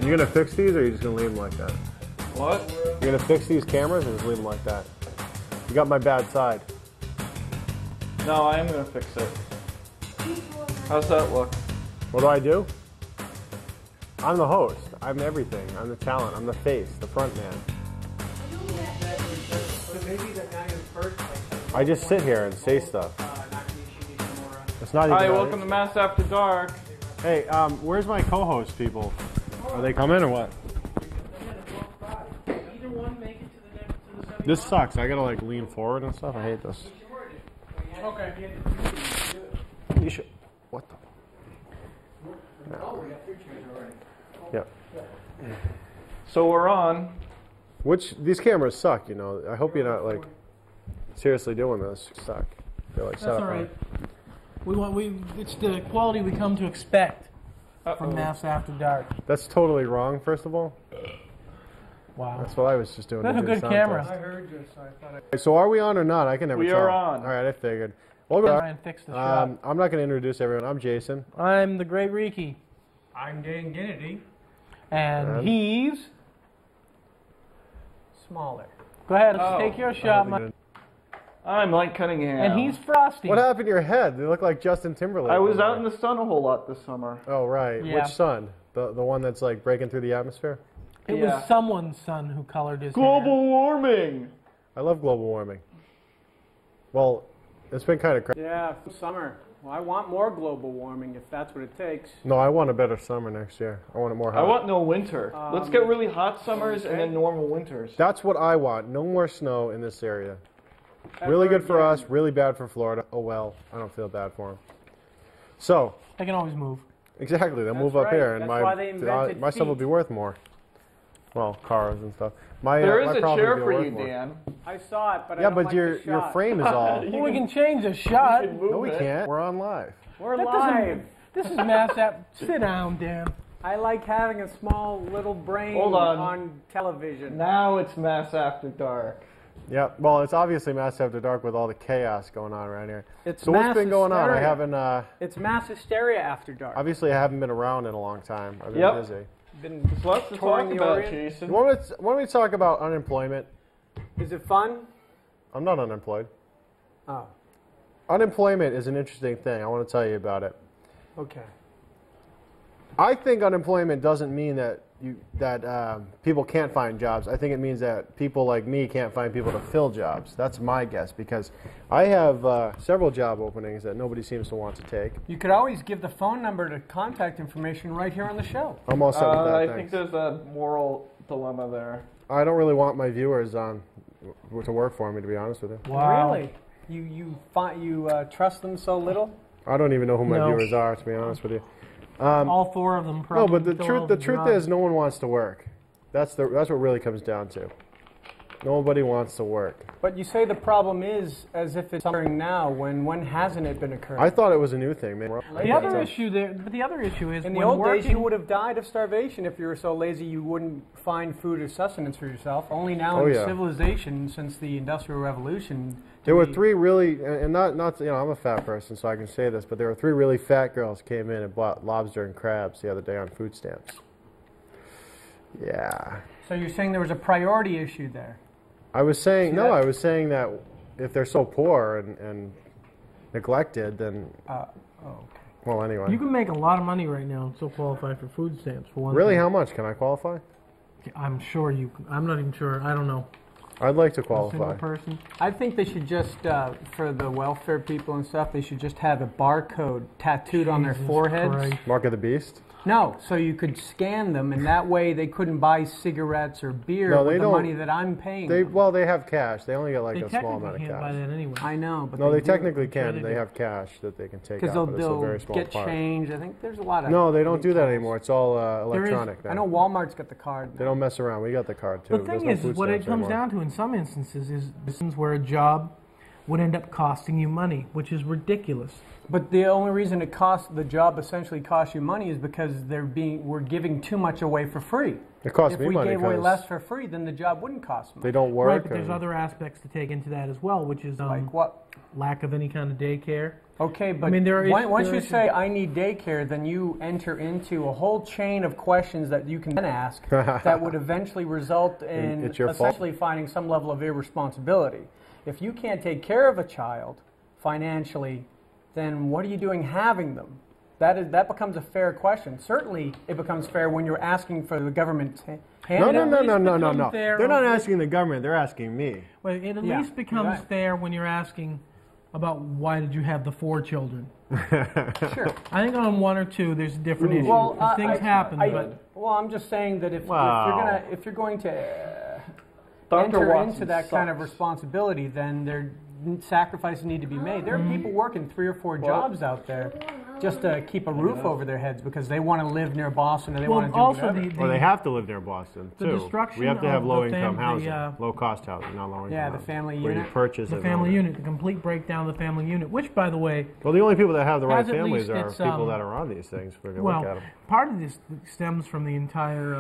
You gonna fix these, or are you just gonna leave them like that? What? You're gonna fix these cameras, or just leave them like that? You got my bad side. No, I am gonna fix it. How's that look? What do I do? I'm the host. I'm everything. I'm the talent. I'm the face, the front man. I just sit here and say stuff. It's not even. Hi, welcome to Mass After Dark. Hey, where's my co-host people? Are they coming or what? This sucks. I gotta like lean forward and stuff. I hate this. Okay. You should. What the? No. Yep. So we're on. These cameras suck, you know. I hope you're not like seriously doing this. Suck. They're like, That's all right. It's the quality we come to expect from Mass After Dark. That's totally wrong. First of all. Wow. That's what I was just doing. That's a good camera. I heard you, so I thought So are we on or not? I can never tell. We are on. All right, I figured. Try and fix the shot. I'm not going to introduce everyone. I'm Jason. I'm the great Riki. I'm Dan Kennedy. And he's... Smaller. Go ahead, take your shot, Mike. I'm Mike Cunningham. And he's Frosty. What happened to your head? You look like Justin Timberlake. I was out in the sun a whole lot this summer. Oh, right. Yeah. Which sun? The one that's like breaking through the atmosphere? It was someone's son who colored his Global hair. warming. I love global warming. Well, it's been kind of crazy. Yeah, summer. Well, I want more global warming if that's what it takes. No, I want a better summer next year. I want it more hot. I want no winter. Let's get really hot summers and then normal winters. That's what I want. No more snow in this area. Really good for us, really bad for Florida. Oh well, I don't feel bad for them. So, They can always move. exactly, they'll That's move up right. here, and That's why they invented my stuff will feet. be worth more. Well, cars and stuff. There is my a property chair will be for worth you, more. Dan. I saw it, but I Yeah, don't but like your the shot. frame is all. Well, we can change the shot. You can move No, we it. can't. We're on live. We're That live. This is Mass After... Sit down, Dan. I like having a small little brain Hold on. television. Now it's Mass After Dark. Yeah, well, it's obviously Mass After Dark with all the chaos going on around here. It's So what's mass been going on? I hysteria. haven't. It's mass hysteria after dark. Obviously, I haven't been around in a long time. I've been Yep. busy. Been There's lots to touring talk the about, Orient. Jason. Why don't we talk about unemployment? Is it fun? I'm not unemployed. Oh, Unemployment is an interesting thing. I want to tell you about it. okay. I think unemployment doesn't mean that people can't find jobs. I think it means that people like me can't find people to fill jobs. That's my guess, because I have several job openings that nobody seems to want to take. You could always give the phone number to contact information right here on the show. I'm all set with that. I thanks. think there's a moral dilemma there. I don't really want my viewers to work for me, to be honest with you. Wow. Really? You trust them so little? I don't even know who my No. viewers are, to be honest with you. All four of them No, probably. but the truth is, no one wants to work. That's what really comes down to. Nobody wants to work. But you say the problem is as if it's occurring now. When hasn't it been occurring? I thought it was a new thing, man. The other issue is In the when old working, days, you would have died of starvation if you were so lazy you wouldn't find food or sustenance for yourself. Only now Oh, in yeah. civilization, since the Industrial Revolution, There were three really, and not I'm a fat person, so I can say this, but there were three really fat girls came in and bought lobster and crabs the other day on food stamps. Yeah. So you're saying there was a priority issue there? I was saying, See no, that? I was saying that if they're so poor and neglected, then, Okay. well, anyway. You can make a lot of money right now and still qualify for food stamps. For one Really, thing. how much? Can I qualify? I'm sure you. I'm not even sure. I don't know. I'd like to A single qualify. person. I think they should just, for the welfare people and stuff, they should just have a barcode tattooed on their Jesus foreheads. Christ. Mark of the Beast? No, so you could scan them, and that way they couldn't buy cigarettes or beer No, with they the don't. money that I'm paying. They them. they have cash. They only get like They a small amount technically of can't buy cash. that anyway. I know, but No, they do. technically Sure can. they They do. have cash that they can take Because out, but it's a very they'll small get part. change. I think there's a lot of. No, they don't do that loopholes. anymore. It's all There is- electronic now. I know Walmart's got the card. They don't mess around. We got the card too. The There's thing no is, food what it stamps comes anymore. down to in some instances is this is where a job would end up costing you money, which is ridiculous. But the only reason the job essentially costs you money is because we're giving too much away for free. It costs If me we money gave away 'cause less for free, then the job wouldn't cost money. they don't work. Right, but there's and- other aspects to take into that as well, which is Like what? lack of any kind of daycare. Okay, but I mean, there are once there you are say I need daycare, then you enter into a whole chain of questions that you can then ask that would eventually result in It's your fault. essentially finding some level of irresponsibility. If you can't take care of a child financially, then what are you doing having them? That becomes a fair question. Certainly, it becomes fair when you're asking for the government to hand No, it no, out. no, no, no, no, become no. fair They're not over- asking the government. They're asking me. Well, it at Yeah, least becomes right. fair when you're asking about why did you have the 4 children. Sure. I think on 1 or 2, there's a different issue. Well, Things happen, but well, I'm just saying that Wow. if you're going to Dr. enter Watson into that kind of sucks. responsibility, then sacrifices need to be made. There are people working 3 or 4 jobs out there just to keep a roof over their heads because they want to live near Boston or they want to do also whatever. Well, they have to live near Boston, the too. destruction We have to have of the low-income fam- the, housing, low-cost housing, not low-income Yeah, the housing, family where unit. you purchase the it. family unit, the complete breakdown of the family unit, which, by the way, Well, the only people that have the right Has at families least are its, people that are on these things. If we look at well, them. part of this stems from the entire,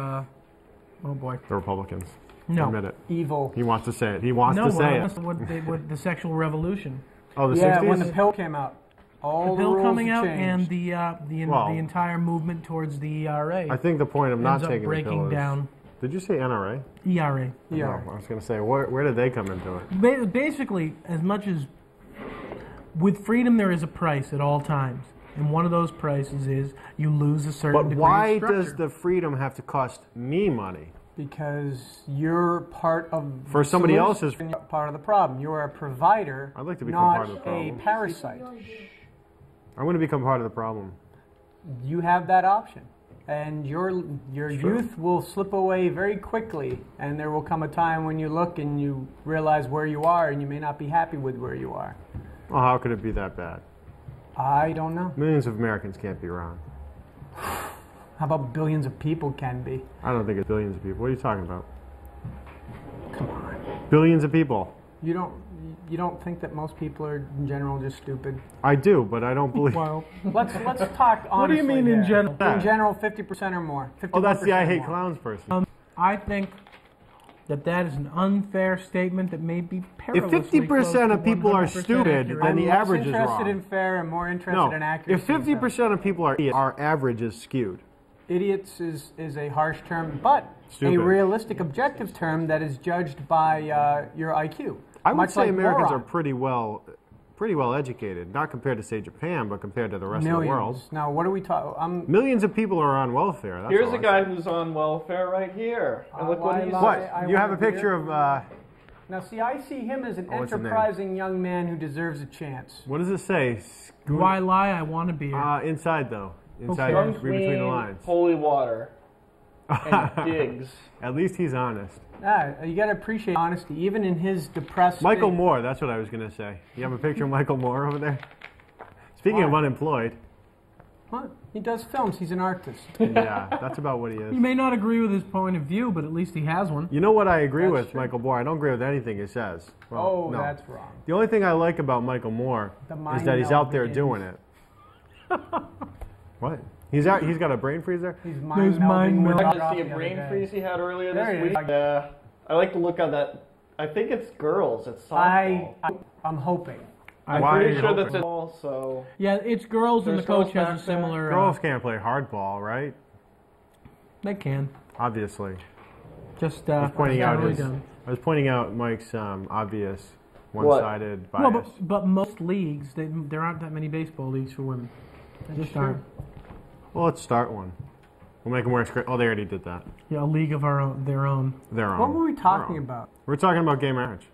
oh boy, The Republicans. no. Admit it. Evil. He wants to say it. He wants No, to say that's it. what the sexual revolution. Oh, the Yeah, 60s? when the pill came out, all The bill rules coming out changed. and Well, the entire movement towards the ERA I think the point of not ends up taking the breaking pill is... down Did you say NRA? ERA. Yeah. Oh, I was going to say, where did they come into it? Basically, as much as with freedom, there is a price at all times. And one of those prices is you lose a certain But degree why of structure. does the freedom have to cost me money? Because you're part of For somebody solution else's- and you're part of the problem. You're a provider, I'd like to become not part of the a problem. parasite. I want to become part of the problem. You have that option, and your youth will slip away very quickly. And there will come a time when you look and you realize where you are, and you may not be happy with where you are. Well, how could it be that bad? I don't know. Millions of Americans can't be wrong. How about billions of people can be? I don't think it's billions of people. What are you talking about? Come on. Billions of people. You don't think that most people are in general just stupid? I do, but I don't believe. Well, Let's talk honestly. what do you mean in there. general? In general, 50% or more. 51% Oh, that's the I hate more. clowns person. I think that is an unfair statement that may be If perilously 50% close to of people are 100% stupid, accurate. then the I'm average is less interested wrong. in fair and more interested No, in accuracy. if 50% of people are idiots, our average is skewed. Idiots is a harsh term, but Stupid. a realistic, objective term that is judged by your IQ. I would Much say like Americans moron. are pretty well educated, not compared to say Japan, but compared to the rest Millions. of the world. Now, what are we talking? Millions of people are on welfare. That's Here's all a I guy say. who's on welfare right here. And look what he's What? I You have a want to picture hear- of Now, see, I see him as an what's his name? enterprising young man who deserves a chance. what does it say? Why lie? I want to be here. Inside though. Inside, Okay. read between the lines. holy water and digs. At least he's honest. You got to appreciate honesty, even in his depressed Michael state. Moore, that's what I was going to say. You have a picture of Michael Moore over there? Speaking of Why? unemployed, What? He does films. He's an artist. yeah, that's about what he is. You may not agree with his point of view, but at least he has one. You know what I agree That's with true. Michael Moore? I don't agree with anything he says. Well, Oh, no. that's wrong. The only thing I like about Michael Moore The is mind that he's meld out there begins. doing it. What? He's got a brain freeze there? He's There's mind melding with meld. I Rock just see the a other brain day. freeze he had earlier There this he week. is. Yeah. I like to look at that. I think it's girls. It's softball. I'm hoping. I'm Why are pretty you sure hoping? that's all. So Yeah, it's girls, and the There's coach girls has a back there. similar. Girls can't play hardball, right? They can. Obviously. Just Pointing out really his, done. I was pointing out Mike's obvious one-sided bias. Well, but most leagues, there aren't that many baseball leagues for women. There just aren't. Well, let's start one. We'll make them wear skirt. Oh, they already did that. Yeah, a league of their own. Their own. What were we talking Their own. about? We're talking about gay marriage.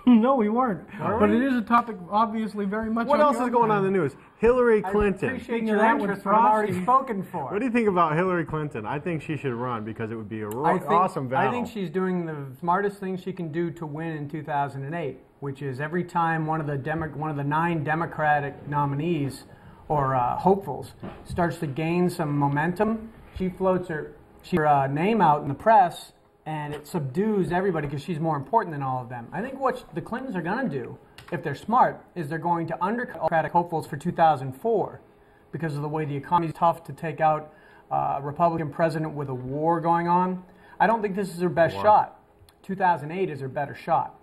No, we weren't. Are But we? it is a topic, obviously, very much. What on else your is going on in the news? Hillary I Clinton. appreciate Speaking your of that, with interest, but I'm already Frosty- spoken for. What do you think about Hillary Clinton? I think she should run because it would be a I think, awesome battle. I think she's doing the smartest thing she can do to win in 2008, which is every time one of the 9 Democratic nominees or hopefuls starts to gain some momentum, she floats her name out in the press, and it subdues everybody because she's more important than all of them. I think what the Clintons are going to do, if they're smart, is they're going to undercut Democratic hopefuls for 2004 because of the way the economy is tough to take out Republican president with a war going on. I don't think this is her best shot. 2008 is her better shot.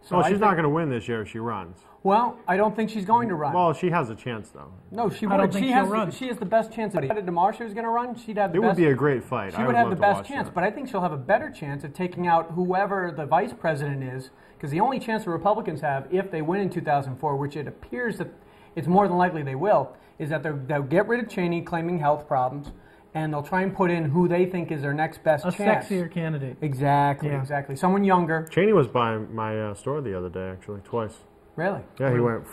So she's not going to win this year if she runs. Well, I don't think she's going to run. Well, she has a chance, though. No, she I don't would. think She she'll has. run. She has the best chance. If DeMarcia was going to run, she'd have the It best. would be a great fight. She would have the best chance, but I think she'll have a better chance of taking out whoever the vice president is, because the only chance the Republicans have, if they win in 2004, which it appears that it's more than likely they will, is that they'll get rid of Cheney claiming health problems, and they'll try and put in who they think is their next best A chance. sexier candidate. Exactly, Yeah. exactly. Someone younger. Cheney was by my store the other day, actually, twice. Really? Yeah, he went.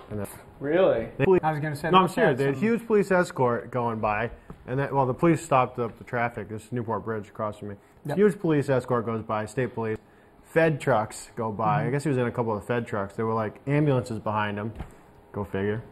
And then, Really? I was going to say. no, I'm must serious. have They had some- huge police escort going by, and then, well, the police stopped up the traffic. This is Newport Bridge across from me. Yep. Huge police escort goes by, state police. Fed trucks go by. I guess he was in a couple of the Fed trucks. There were like ambulances behind him. Go figure.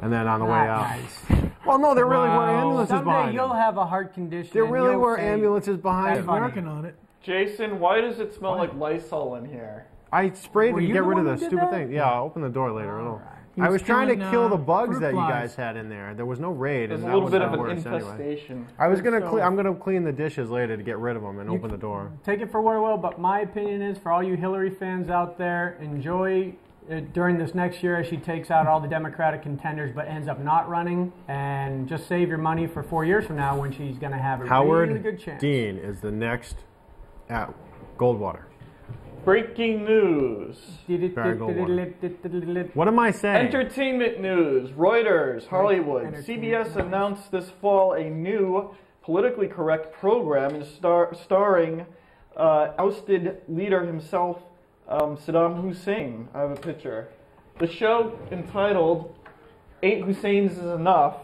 And then on the way out. Nice. Well, no, there really were Wow. ambulances Someday behind you'll him. have a heart condition. There and really you'll were say, ambulances behind "That's him. funny." Working on it. Jason, why does it smell like Lysol in here? I sprayed Were to you get the rid of one the who did stupid that? thing. Yeah, I'll open the door later. All right. He I was was trying to killing, kill the bugs fruit that you flies. guys had in there. There was no raid, There's and a that little was bit the of an worst anyway. infestation. I was gonna So- clean. I'm gonna clean the dishes later to get rid of them and open the door. Take it for what it will, but my opinion is for all you Hillary fans out there, enjoy it during this next year as she takes out all the Democratic contenders but ends up not running, and just save your money for 4 years from now when she's going to have a Howard really good chance. Dean is the next at Goldwater. Breaking news. Barry Goldwater. What am I saying? Entertainment news. Reuters, Hollywood. Entertainment CBS announced this fall a new politically correct program starring ousted leader himself, Saddam Hussein. I have a picture. The show, entitled 8 Husseins is Enough,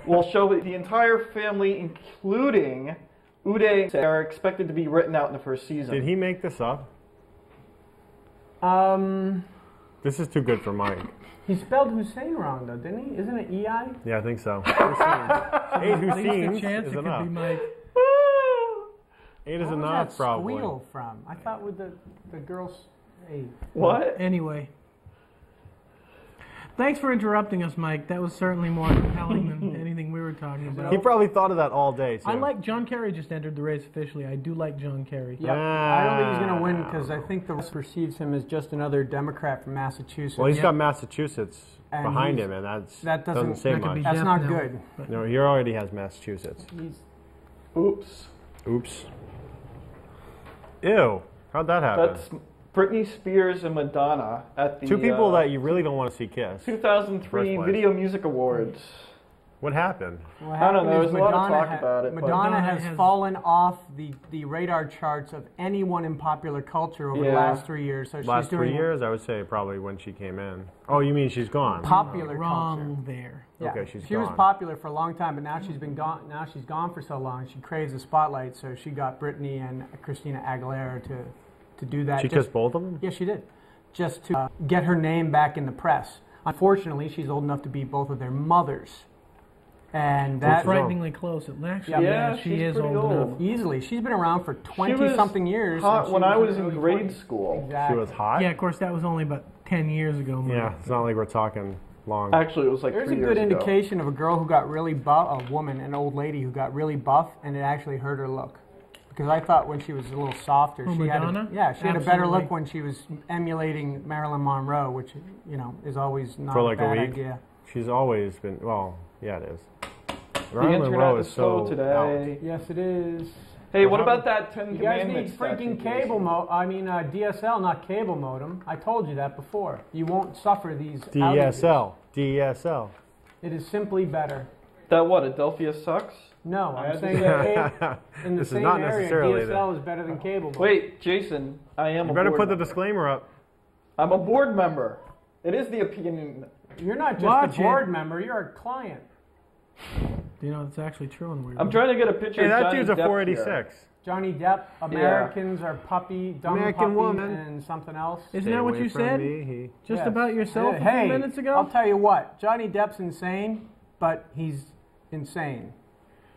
will show that the entire family, including Uday, are expected to be written out in the first season. Did he make this up? This is too good for Mike. He spelled Hussein wrong though, didn't he? Isn't it EI? Yeah, I think so. Hussein. 8 At least Husseins the chance is it could enough. be Mike. 8 is Where was enough, that probably. squeal from? I thought with the girls. Hey. What? Anyway. Thanks for interrupting us, Mike. That was certainly more compelling than anything we were talking about. He probably thought of that all day, too. I like John Kerry just entered the race officially. I do like John Kerry. Yep. I don't think he's going to win because I think the West perceives him as just another Democrat from Massachusetts. Well, he's got Massachusetts And behind he's- him, and that doesn't say that could much. be That's Jeff not now. good. No, he already has Massachusetts. Oops. Oops. Ew. How'd that happen? That's Britney Spears and Madonna at the Two people that you really don't want to see kiss. 2003 First place. Video Music Awards. What happened? What I don't know, happened is there's a lot of Madonna talk about it, but- Madonna Madonna has has- fallen off the radar charts of anyone in popular culture over the Yeah. last 3 years. So Last she's doing 3 years, I would say probably when she came in. Oh, you mean she's gone? popular Wrong culture. there. Yeah. Okay, she's she was gone. popular for a long time, but now she's been gone. Now she's gone for so long. She craves the spotlight, so she got Britney and Christina Aguilera to do that. She Just- kissed both of them? Yeah, she did. Just to get her name back in the press. Unfortunately, she's old enough to be both of their mothers. And That's that frighteningly close. Actually, Yeah, she she's is pretty old enough. old. easily. She's been around for She 20-something years. hot and she when I was in early grade 40s. school. Exactly. She was hot? Yeah, of course, that was only about 10 years ago. Mike. Yeah, it's not like we're talking long. Actually, it was like There's 3 a years good ago. indication of a girl who got really buff, a woman, an old lady who got really buff, and it actually hurt her look. Because I thought when she was a little softer, Oh, she had Madonna? she had a better Absolutely. look when she was emulating Marilyn Monroe, which is always not For like a bad a week? idea. She's always been, well, yeah, it is. The Marilyn internet Monroe is is slow so today. Yes, it is. Hey, what Well, about that 10 You guys need Commandments? freaking statue, cable Jason? DSL, not cable modem. I told you that before. You won't suffer these outages. DSL. DSL. It is simply better. That what, Adelphia sucks? No, I I'm had saying to- that in the This is same not area, necessarily DSL is better than cable modem. Wait, Jason, I am You a better board put the member. disclaimer up. I'm a board member. It is the opinion. You're not just Watch a it. board member, you're a client. You know, it's actually true in weird I'm ways. trying to get a picture Hey, of that Johnny dude's a Depp 486. Johnny Depp, Americans are puppy, dumb American puppy, woman. and something else. Isn't Stay that what away you from said? me, Just Yes. about yourself a Hey, few minutes ago? I'll tell you what, Johnny Depp's insane, but he's insane.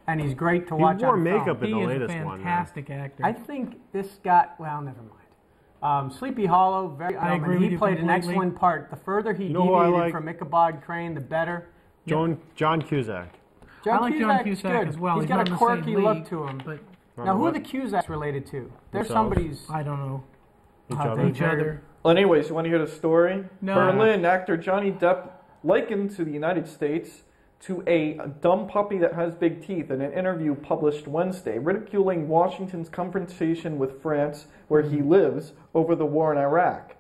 And he's great to He watch wore on makeup film. in He the is a latest one. man. fantastic actor. I think this guy, well, never mind. Sleepy Hollow, very. I agree with he you played an completely. excellent part. The further he You know who I deviated like? from Ichabod Crane, the better. John Cusack. I like John Cusack's Cusack good. as well. He's got not a in the same quirky league, look to him. But Now, who are the Cusacks related to? They're Themselves. somebody's. I don't know. Each How other. each other. Well, anyways, you want to hear the story? No. Berlin actor Johnny Depp likened to the United States to a dumb puppy that has big teeth in an interview published Wednesday, ridiculing Washington's confrontation with France, where he lives, over the war in Iraq.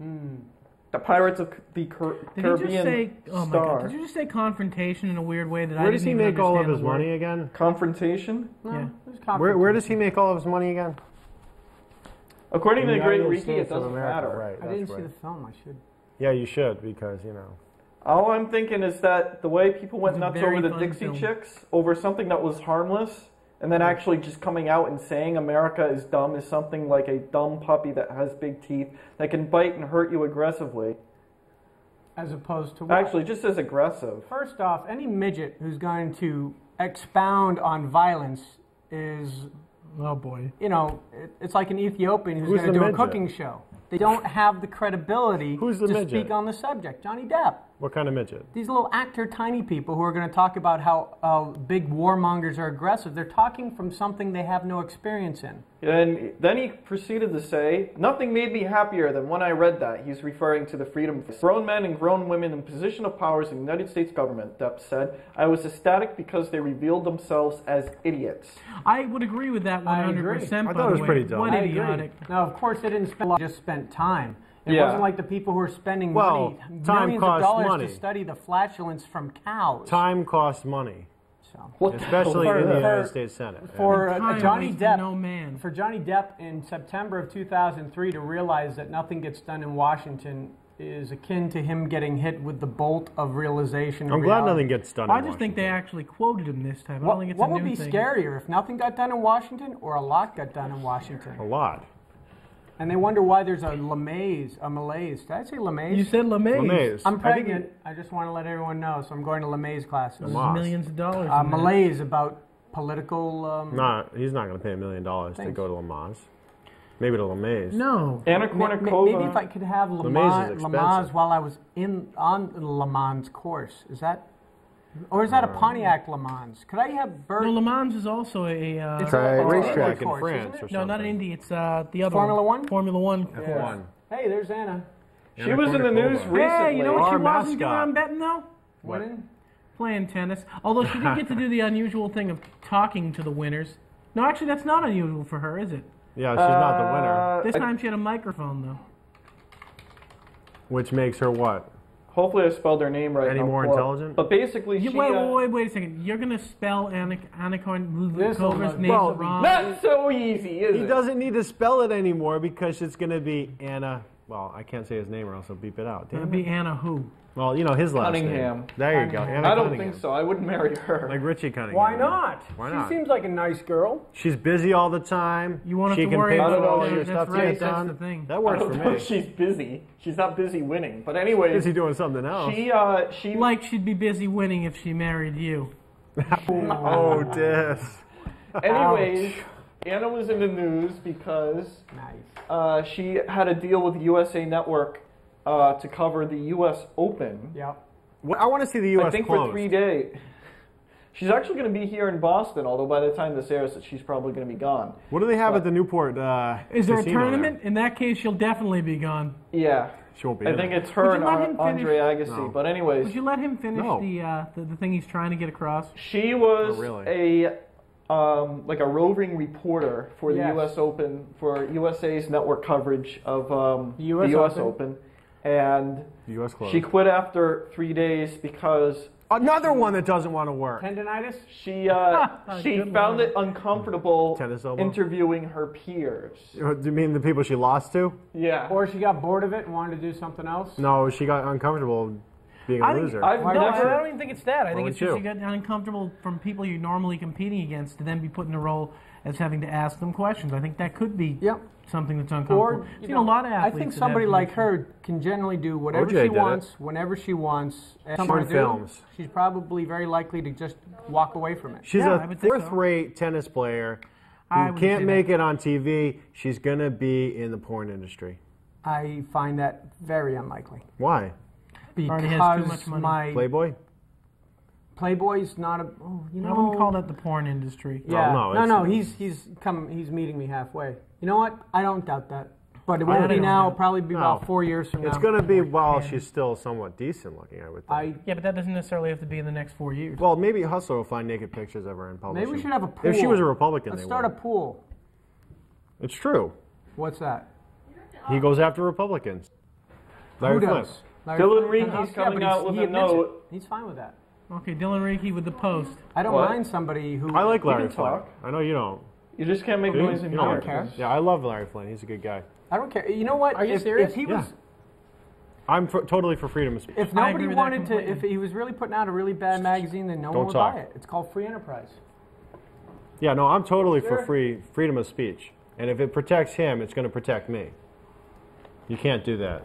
The Pirates of the Caribbean Oh my star. God! Did you just say confrontation in a weird way that I Where didn't does he even make all of understand his the word? money again? Confrontation? No, Yeah. there's Where does he make all of his money again? According to the great United Riki, it States of doesn't America, matter. Right, I that's didn't see right. the film. I should. Yeah, you should because All I'm thinking is that the way people went It's a nuts very over the fun Dixie film. Chicks, over something that was harmless, and then actually just coming out and saying America is dumb is something like a dumb puppy that has big teeth that can bite and hurt you aggressively. As opposed to what? Actually, just as aggressive. First off, any midget who's going to expound on violence is, Oh boy. it's like an Ethiopian who's Who's going to the do a midget? cooking show. They don't have the credibility Who's the to midget? speak on the subject. Johnny Depp. What kind of midget? These little actor tiny people who are going to talk about how big warmongers are aggressive. They're talking from something they have no experience in. And then he proceeded to say, "Nothing made me happier than when I read that." He's referring to the freedom of grown men and grown women in position of powers in the United States government, Depp said. "I was ecstatic because they revealed themselves as idiots." I would agree with that I 100%. agree. I by thought it the was way. pretty dumb. What I agree. idiotic. Now, of course, they didn't spend a lot, just spent time. It Yeah. wasn't like the people who were spending Well, money, time millions of costs dollars money. to study the flatulence from cows. Time costs money, So. What the especially hell in the is that? United States Senate. For Time Johnny waits for Depp, no man. for Johnny Depp in September of 2003 to realize that nothing gets done in Washington is akin to him getting hit with the bolt of realization. I'm of glad reality. nothing gets done. I in just think they Washington. actually quoted him this time. I don't What, think it's what a would new be thing. scarier if nothing got done in Washington or a lot got done in Washington? A lot. And they wonder why there's a malaise. Did I say lamaze? You said LeMay. LeMays. I'm I think pregnant. I just want to let everyone know, so I'm going to LeMay's classes. Lamaze. Millions of dollars. in that. Malaise about political. He's not going to pay $1 million to Thanks. go to Lamaze. Maybe to LeMays. No. Anna Maybe Kournikova. if I could have LeMaze is expensive. Lamaze while I was on the Le Mans course. Is that, or is that a Pontiac Le Mans? Could I have Bert? No, Le Mans is also a. It's Try a- a racetrack Indy in course, France isn't or it? no, something. not in Indy. It's the other Formula one. One? Formula One. F1. Hey, there's Anna. She was in the news recently. Hey, you know what she Our wasn't doing mascot. on betting though? What? Winning? Playing tennis. Although she did get to do the unusual thing of talking to the winners. No, actually, that's not unusual for her, is it? Yeah, she's not the winner. This time she had a microphone though. Which makes her what? Hopefully I spelled her name right. Any I'll more pull up. intelligent? But basically, she... Wait a second. You're gonna spell Anaconda's This'll name Well, wrong. Not so easy, is He it? doesn't need to spell it anymore because it's going to be Anna. Well, I can't say his name or else I'll beep it out. It'd Damn be it. Anna who? Well, you know his last Cunningham. name. There you go. Anna I don't Cunningham. think so. I wouldn't marry her. Like Richie Cunningham. Why not? Why not? She seems like a nice girl. She's busy all the time. You won't she have to can worry pay about for all it. your That's stuff to right, get that's done. the thing. That I works for don't know me. if she's busy. She's not busy winning. But anyways, Is he doing something else? she Like she'd be busy winning if she married you. Oh, dis. anyways, Anna was in the news because Nice. she had a deal with USA Network to cover the U.S. Open. Yep. Well, I want to see the U.S. I think closed. for 3 days. She's actually going to be here in Boston, although by the time this airs, she's probably going to be gone. What do they have at the Newport Is there a casino tournament? In that case, she'll definitely be gone. Yeah. She won't be I in think it. it's her Would and you let him Andre finish? Agassi. No. But anyways, Would you let him finish No. the thing he's trying to get across? she was Oh, really? like a roving reporter for the Yes. U.S. Open, for USA's network coverage of The the US U.S. Open. Open. And The U.S. closed. she quit after 3 days because Another one that doesn't want to work. Tendonitis? she Good found one. it uncomfortable Tennis elbow? interviewing her peers. Do you mean the people she lost to? Yeah. Or she got bored of it and wanted to do something else? No, she got uncomfortable being a I think- loser. I've No, never. I don't even think it's that. I think would it's just you? you get uncomfortable from people you're normally competing against to then be put in a role as having to ask them questions. I think that could be Yep. something that's uncomfortable. Or, I've seen a lot of I athletes. think that somebody have like these- her can generally do whatever OJ she did wants, whenever she wants. And She's something on to do, films. She's probably very likely to just walk away from it. She's Yeah, I a would think so. fourth-rate tennis player I who would can't say make that. it on TV. She's going to be in the porn industry. I find that very unlikely. Why? Already has too Because much money. my Playboy? Playboy's not a. Oh, you know. I wouldn't call that the porn industry. Yeah. No, No. it's- He's meeting me halfway. You know what? I don't doubt that. But it I won't be don't now. know. It'll probably be about 4 years from now. It's going to be while she's still somewhat decent looking, I would think. Yeah, but that doesn't necessarily have to be in the next 4 years. Well, maybe Hustler will find naked pictures of her and publish Maybe we them. should have a pool. If she was a Republican, Let's they start a would. pool. It's true. What's that? He goes after Republicans. Who Larry does? Flint. Larry Dylan Flint? Reeky's Yeah, coming but out with he a admits it. note. He's fine with that. Okay, Dylan Riki with the Post. I don't What? mind somebody who. I like Larry can Flint. talk. I know you don't. You just can't make You noise in don't here. care. Yeah, I love Larry Flint. He's a good guy. I don't care. You know what? Are you if, serious? If he was, I'm totally for freedom of speech. if I nobody agree with that wanted to, if completely. he was really putting out a really bad magazine, then no one Don't would talk. buy it. It's called free enterprise. Yeah, no, I'm totally for Sure. freedom of speech. And if it protects him, it's going to protect me. You can't do that.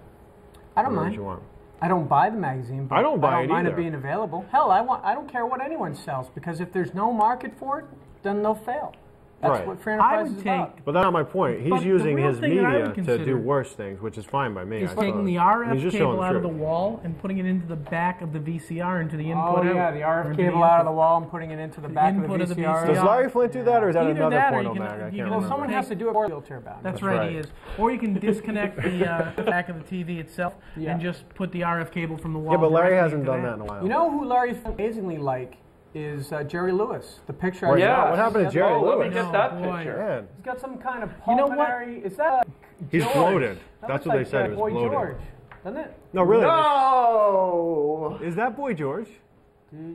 I don't Whatever mind. you want. I don't buy the magazine. But I don't buy it mind either. it being available. Hell, I don't care what anyone sells because if there's no market for it, then they'll fail. That's Right. what free I enterprise would is take about. But that's not my point. He's But the using real his thing that I media would to consider do worse things, which is fine by me. Is I taking thought. the He's RF just cable showing out of the truth. wall and putting it into the back of the VCR into the input. Oh out, yeah, the or RF into cable out of the input. wall and putting it into the back of the input of the VCR. VCR. Does Larry Flint do that, or is that Either another that or porno you can- mag? I you can't can- remember. Well, someone has to do a filter bound. That's That's right, right. he is. Or you can disconnect the back of the TV itself Yeah. and just put the RF cable from the wall. Yeah, but Larry directly hasn't into done that in a while. You know who Larry Flint amazingly like is Jerry Lewis. The picture. What- I Yeah. saw. What happened to Jerry Oh, let me Lewis? get that boy. picture. Man, He's got some kind of You know what? pulmonary. Is that? he's George? bloated. That That's looks what they like, said. He was Boy bloated. George, doesn't it? No, really. No. Is that Boy George?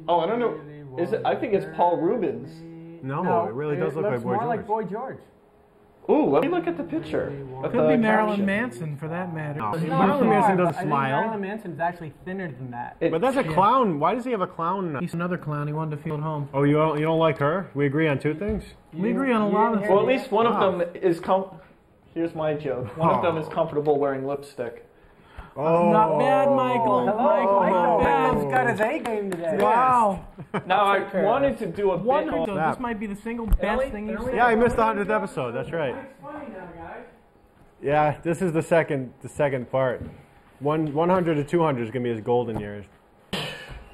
Oh, I don't know. Is it? I think it's Paul Rubens. No, it really does look like looks Boy more George. like Boy George. Ooh, let me look at the picture. Could be Marilyn Manson for that matter. No. It's Marilyn not Manson far, doesn't but I think smile. Marilyn Manson's actually thinner than that. It- But that's a clown. Why does he have a clown? He's another clown. He wanted to feel at home. Oh, you don't like her? We agree on two things? We agree on a lot of Well, at things. least one of them is Here's my joke. One of them is comfortable wearing lipstick. Oh. Not bad, Michael. Hello, Michael, not Michael's bad. got his A game today. Wow. Now, I wanted to do a bit 100. on This might be the single best thing you've said. Yeah, I missed the 100th episode. That's right. Yeah, this is the second part. 100 to 200 is gonna be his golden years.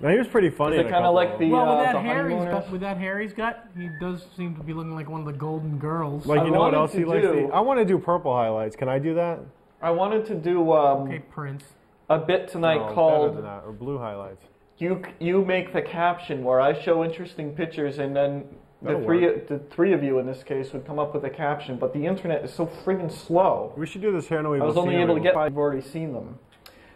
Now, he was pretty funny. Is in it a kind of couple like of the, them. Well, with the that hair he's honeymooners? got, with that hair he's got, he does seem to be looking like one of the golden girls. Like, I you know what wanted else to he likes? do- I want to do purple highlights. Can I do that? I wanted to do Okay, Prince. a bit tonight No, better called than that. Or blue highlights. you make the caption where I show interesting pictures and then That'll the three of you in this case would come up with a caption, but the internet is so friggin' slow. We should do this here. No, I was only able to get 5. I've already seen them.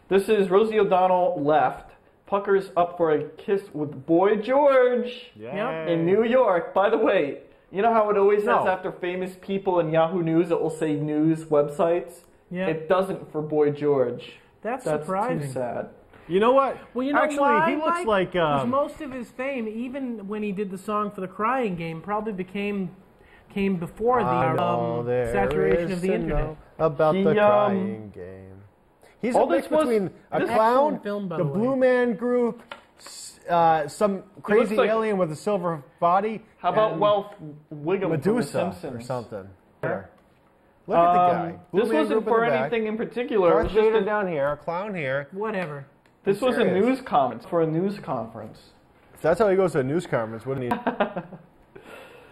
This is Rosie O'Donnell left. Puckers up for a kiss with Boy George Yeah. in New York. By the way, you know how it always No. says after famous people in Yahoo News, it will say news websites? Yeah, It doesn't for Boy George. that's That's surprising. too sad. You know what? Well, you know Actually, why, he looks Mike? like. 'Cause most of his fame, even when he did the song for the Crying Game, probably came before the saturation of the internet. About He, the crying game. He's all a mix this was- between a this- clown, Excellent film, by the the way. Blue Man Group, some crazy like- alien with a silver body. How about and Wealth Wiggum from The Medusa Simpsons? or something? There. Look at the guy. Blue This Man wasn't Group in for the back. anything in particular. It Darth was just Vader a- down here, a clown here. Whatever. this was a serious. news conference for a news conference. If that's how he goes to a news conference, wouldn't he?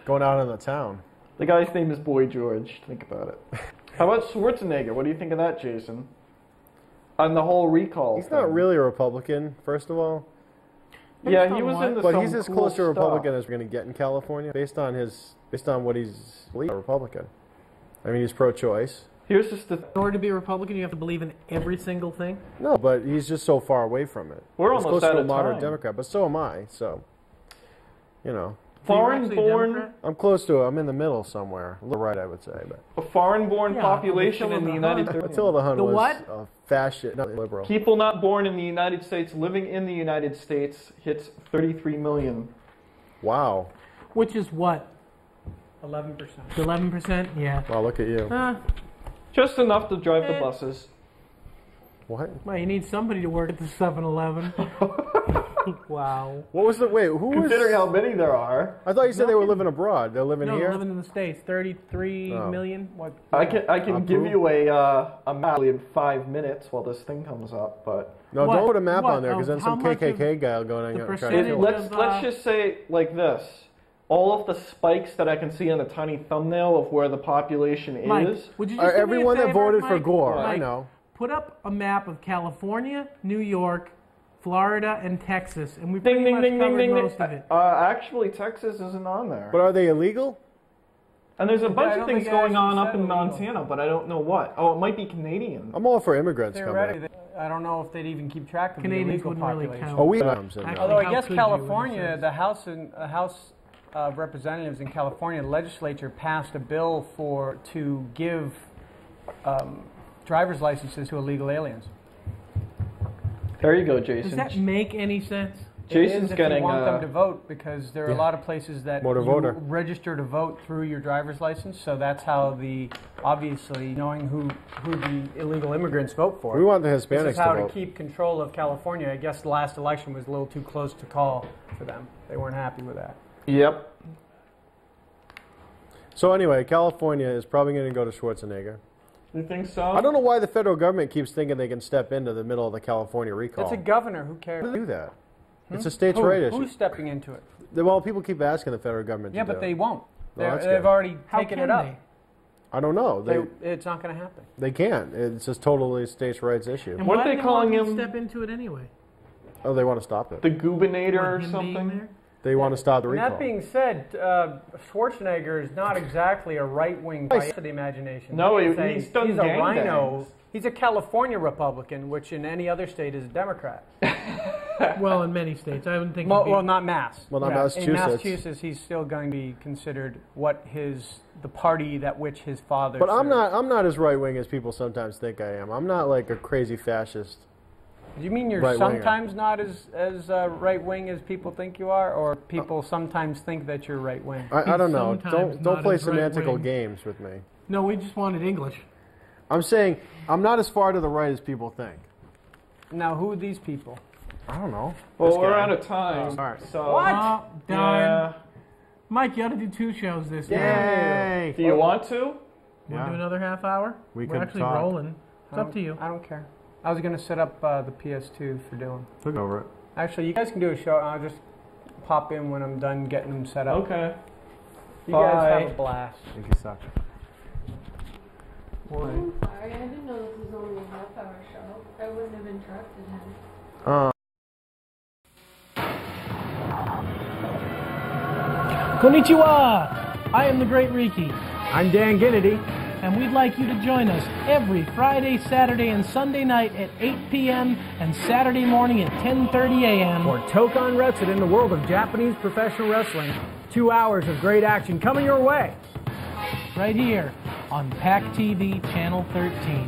Going out in the town. The guy's name is Boy George. Think about it. How about Schwarzenegger? What do you think of that, Jason? On the whole recall. He's not thing. really a Republican, first of all. Yeah, Based he on was what? into But some he's as cool close to a stuff. Republican as we're going to get in California, based on what he's a Republican. I mean, he's pro-choice. Here's just the. In order to be a Republican, you have to believe in every single thing. No, but he's just so far away from it. We're he's almost closer out to a of moderate time. Democrat, but so am I. So, you know, So you're Foreign actually a born, Democrat? I'm close to it. I'm in the middle somewhere, a little right, I would say. But a foreign-born Yeah, population Attila in the the United Hun. States. Attila the Hun The was what? a fascist, not liberal. People not born in the United States living in the United States hits 33 million. Wow. Which is what? 11%. 11%? Yeah. Wow, look at you. Just enough to drive the buses. What? Well, you need somebody to work at the 7-Eleven. Wow. What was the wait? Who was? Considering how many there are, I thought you said they were living abroad. They're living No, here. they're living in the States. 33 million. What? I can give you a map in 5 minutes while this thing comes up, but No, What? don't put a map What? on there because then How some much KKK of guy will go in the and try to percentage kill us. let's just say like this. All of the spikes that I can see on the tiny thumbnail of where the population Mike, is. would you just do me a Everyone that favor, voted for Mike? Gore, I Mike, know. Put up a map of California, New York, Florida, and Texas, and we Ding, pretty ding, much ding, ding, covered ding, most ding. of it. Actually, Texas isn't on there. But are they illegal? And there's a bunch I of don't things think it going on actually up in said illegal. Montana, but I don't know what. Oh, it might be Canadian. I'm all for immigrants coming. Theoretically, I don't know if they'd even keep track of Canadians the illegal wouldn't really population. count. Oh, we. Actually, Although I how guess could you in a California, sense? the House of Representatives in California legislature passed a bill to give driver's licenses to illegal aliens. There you go, Jason. Does that make any sense? Jason's It is if getting. you want them to vote, because there are a lot of places that Motor you voter. register to vote through your driver's license. So that's how obviously knowing who the illegal immigrants vote for. We want the This Hispanics is how to to vote. keep control of California. I guess the last election was a little too close to call for them. They weren't happy with that. Yep. So anyway, California is probably going to go to Schwarzenegger. You think so? I don't know why the federal government keeps thinking they can step into the middle of the California recall. It's a governor. Who cares? How do they do that? It's a states' right issue. Who's stepping into it? Well, people keep asking the federal government Yeah, to do but they it. won't. that's They've good. already How taken can it up. they? I don't know. It's not going to happen. They can't. It's just totally states' rights issue. And Weren't why they do calling want him- to step into it anyway? Oh, they want to stop it. The Gubinator or Him being something? there? They want to stop the And recall. that being said, Schwarzenegger is not exactly a right-wing bias to the imagination. No, He's a- he's done He's a rhino. gangbangs. He's a California Republican, which in any other state is a Democrat. Well, in many states, I wouldn't think. Well, not Mass. Well, not In Massachusetts. Massachusetts, he's still going to be considered the party that which his father. But I'm served. not as right wing as people sometimes think I am. I'm not like a crazy fascist. You mean you're right-winger. sometimes not as right wing as people think you are, or people sometimes think that you're right wing? I don't know. Sometimes Don't not play as right-wing. semantical games with me. No, we just wanted English. I'm saying I'm not as far to the right as people think. Now, who are these people? I don't know. Well, This we're guy. out of time. Sorry. So, What? Oh, darn. Yeah. Mike, you ought to do 2 shows this time. Yay! Do you want to? Want to Yeah. do another half hour? We We're could actually talk. rolling. It's up to you. I don't care. I was going to set up the PS2 for Dylan. Took over it. Actually, you guys can do a show. I'll just pop in when I'm done getting them set up. Okay. You guys Bye. have a blast. Think you suck. I'm sorry, I didn't know this was only a half-hour show. I wouldn't have interrupted him. Konnichiwa! I am the Great Riki, I'm Dan Ginnity. and we'd like you to join us every Friday, Saturday, and Sunday night at 8 p.m. and Saturday morning at 10:30 a.m. For Tokan Retsu in the world of Japanese professional wrestling. 2 hours of great action coming your way. right here on PAC TV Channel 13.